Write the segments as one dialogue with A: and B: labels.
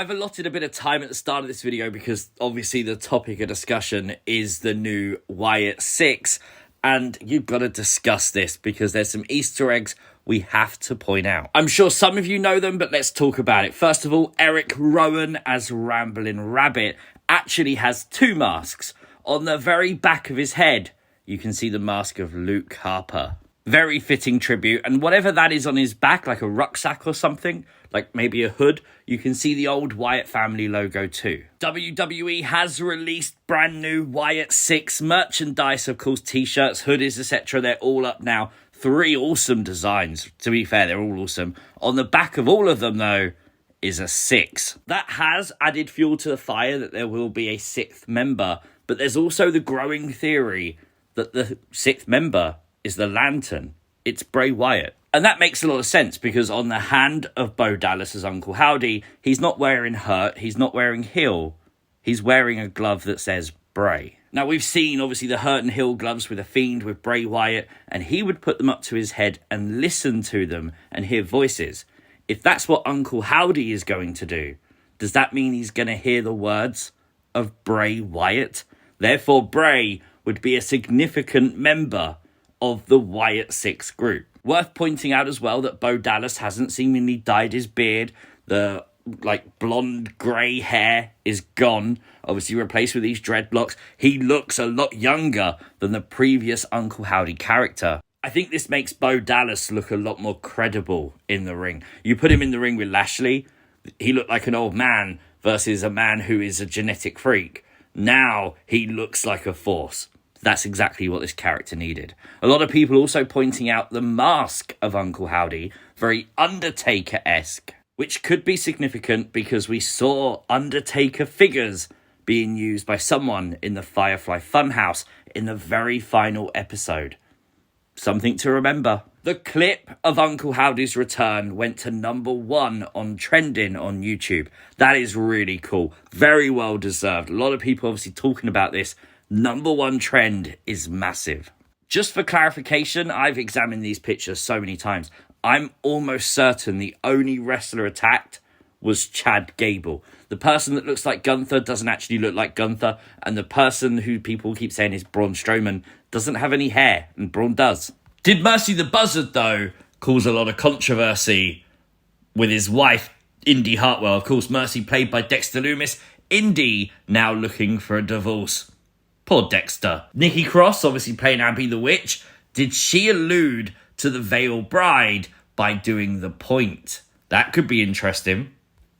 A: I've allotted a bit of time at the start of this video because obviously the topic of discussion is the new Wyatt Sicks, and you've got to discuss this because there's some Easter eggs we have to point out. I'm sure some of you know them, but let's talk about it. First of all, Erick Rowan as Ramblin' Rabbit actually has two masks. On the very back of his head, you can see the mask of Luke Harper. Very fitting tribute, and whatever that is on his back, like a rucksack or something, like maybe a hood, you can see the old Wyatt family logo too. WWE has released brand new Wyatt Sicks merchandise, of course, t-shirts, hoodies, etc. They're all up now. 3 awesome designs. To be fair, they're all awesome. On the back of all of them, though, is a 6. That has added fuel to the fire that there will be a 6th member, but there's also the growing theory that the 6th member is the Lantern. It's Bray Wyatt. And that makes a lot of sense because on the hand of Bo Dallas's Uncle Howdy, he's not wearing hurt, he's not wearing heel. He's wearing a glove that says Bray. Now, we've seen, obviously, the hurt and heel gloves with a Fiend, with Bray Wyatt, and he would put them up to his head and listen to them and hear voices. If that's what Uncle Howdy is going to do, does that mean he's going to hear the words of Bray Wyatt? Therefore, Bray would be a significant member of the Wyatt Sicks group. Worth pointing out as well that Bo Dallas hasn't seemingly dyed his beard. The blonde grey hair is gone, obviously replaced with these dreadlocks. He looks a lot younger than the previous Uncle Howdy character. I think this makes Bo Dallas look a lot more credible in the ring. You put him in the ring with Lashley, he looked like an old man versus a man who is a genetic freak. Now he looks like a force. That's exactly what this character needed. A lot of people also pointing out the mask of Uncle Howdy, very Undertaker-esque, which could be significant because we saw Undertaker figures being used by someone in the Firefly Funhouse in the very final episode. Something to remember. The clip of Uncle Howdy's return went to #1 on trending on YouTube. That is really cool. Very well deserved. A lot of people obviously talking about this. #1 trend is massive. Just for clarification, I've examined these pictures so many times. I'm almost certain the only wrestler attacked was Chad Gable. The person that looks like Gunther doesn't actually look like Gunther, and the person who people keep saying is Braun Strowman doesn't have any hair, and Braun does. Did Mercy the Buzzard, though, cause a lot of controversy with his wife, Indi Hartwell? Of course, Mercy played by Dexter Lumis. Indi now looking for a divorce. Poor Dexter. Nikki Cross, obviously playing Abby the Witch. Did she allude to the Veiled Bride by doing the point? That could be interesting.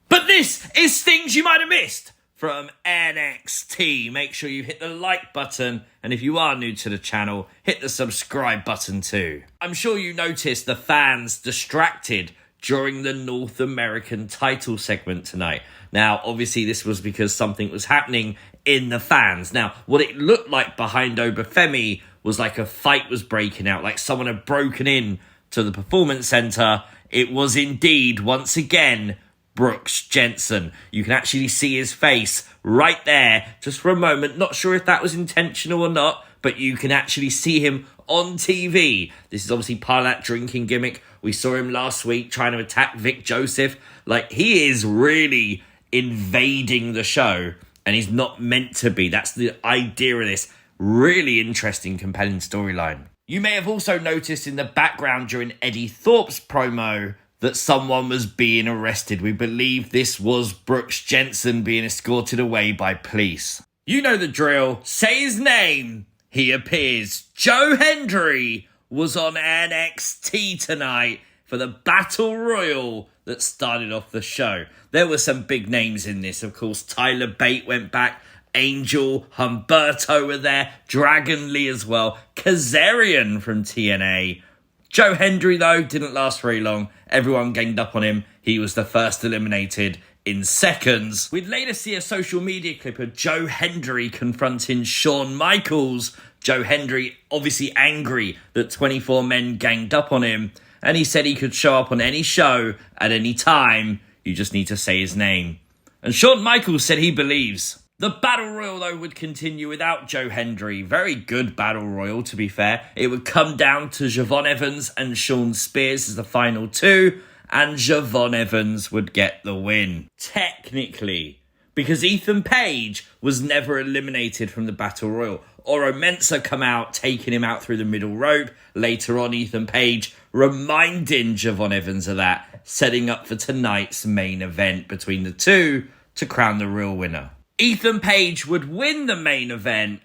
A: But this is things you might have missed from NXT. Make sure you hit the like button, and if you are new to the channel, hit the subscribe button too. I'm sure you noticed the fans distracted during the North American title segment tonight. Now, obviously, this was because something was happening in the fans. Now, what it looked like behind Obafemi was like a fight was breaking out, like someone had broken in to the Performance Center. It was indeed, once again, Brooks Jensen. You can actually see his face right there, just for a moment. Not sure if that was intentional or not, but you can actually see him on TV. This is obviously part of that drinking gimmick. We saw him last week trying to attack Vic Joseph. Like, he is really invading the show, and he's not meant to be. That's the idea of this. Really interesting, compelling storyline. You may have also noticed in the background during Eddie Thorpe's promo that someone was being arrested. We believe this was Brooks Jensen being escorted away by police. You know the drill. Say his name. He appears. Joe Hendry was on NXT tonight for the Battle Royal that started off the show. There were some big names in this, of course. Tyler Bate went back. Angel, Humberto were there. Dragon Lee as well. Kazarian from TNA. Joe Hendry, though, didn't last very long. Everyone ganged up on him. He was the first eliminated in seconds. We'd later see a social media clip of Joe Hendry confronting Shawn Michaels. Joe Hendry obviously angry that 24 men ganged up on him. And he said he could show up on any show at any time. You just need to say his name. And Shawn Michaels said he believes. The Battle Royal, though, would continue without Joe Hendry. Very good Battle Royal, to be fair. It would come down to Javon Evans and Sean Spears as the final two. and Javon Evans would get the win. Technically, because Ethan Page was never eliminated from the Battle Royal. Wwe Nxt come out, taking him out through the middle rope. Later on, Ethan Page reminding Javon Evans of that, setting up for tonight's main event between the two to crown the real winner. Ethan Page would win the main event,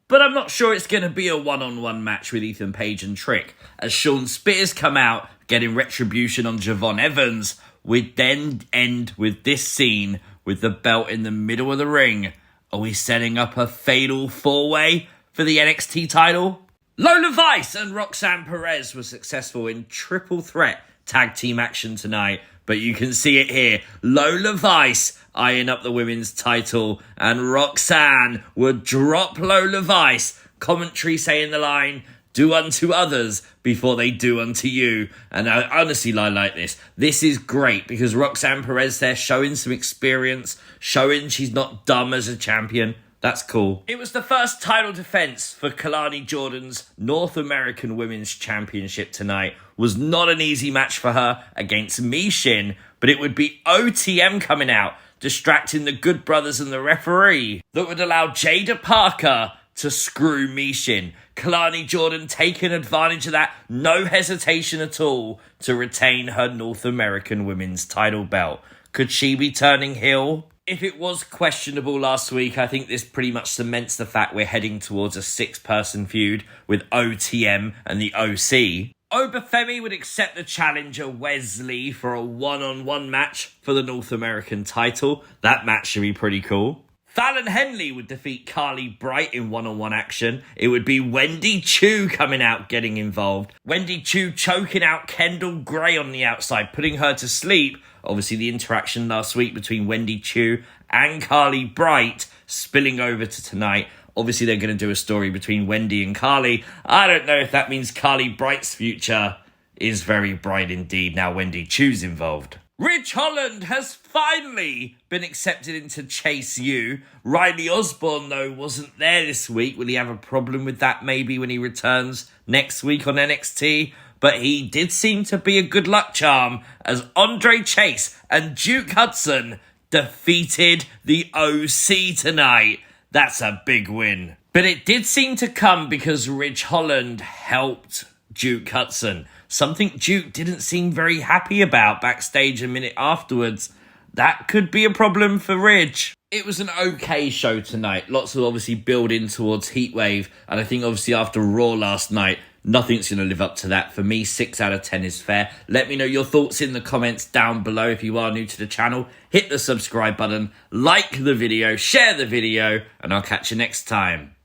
A: but I'm not sure it's going to be a one-on-one match with Ethan Page and Trick. As Shawn Spears come out, getting retribution on Javon Evans, we'd then end with this scene with the belt in the middle of the ring. Are we setting up a fatal four-way for the NXT title? Lola Vice and Roxanne Perez were successful in triple threat tag team action tonight, but you can see it here. Lola Vice eyeing up the women's title, and Roxanne would drop Lola Vice. Commentary saying the line, "Do unto others before they do unto you." And I honestly like this. This is great because Roxanne Perez there showing some experience, showing she's not dumb as a champion. That's cool. It was the first title defense for Kelani Jordan's North American Women's Championship tonight. Was not an easy match for her against Mishin, but it would be OTM coming out, distracting the Good Brothers and the referee, that would allow Jada Parker to screw Mishin. Kelani Jordan taking advantage of that, no hesitation at all, to retain her North American Women's title belt. Could she be turning heel? If it was questionable last week, I think this pretty much cements the fact we're heading towards a 6-person feud with OTM and the OC. Obafemi would accept the challenger Wesley for a one-on-one match for the North American title. That match should be pretty cool. Fallon Henley would defeat Carly Bright in one-on-one action. It would be Wendy Chu coming out, getting involved. Wendy Chu choking out Kendall Gray on the outside, putting her to sleep. Obviously, the interaction last week between Wendy Chu and Carly Bright spilling over to tonight. Obviously, they're going to do a story between Wendy and Carly. I don't know if that means Carly Bright's future is very bright indeed now Wendy Chu's involved. Ridge Holland has finally been accepted into Chase U. Riley Osborne, though, wasn't there this week. Will he have a problem with that maybe when he returns next week on NXT? But he did seem to be a good luck charm as Andre Chase and Duke Hudson defeated the OC tonight. That's a big win. But it did seem to come because Ridge Holland helped Duke Hudson. Something Duke didn't seem very happy about backstage a minute afterwards. That could be a problem for Ridge. It was an okay show tonight. Lots of obviously building towards Heatwave. And I think obviously after Raw last night, nothing's going to live up to that. For me, 6 out of 10 is fair. Let me know your thoughts in the comments down below if you are new to the channel. Hit the subscribe button, like the video, share the video, and I'll catch you next time.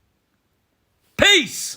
A: Peace!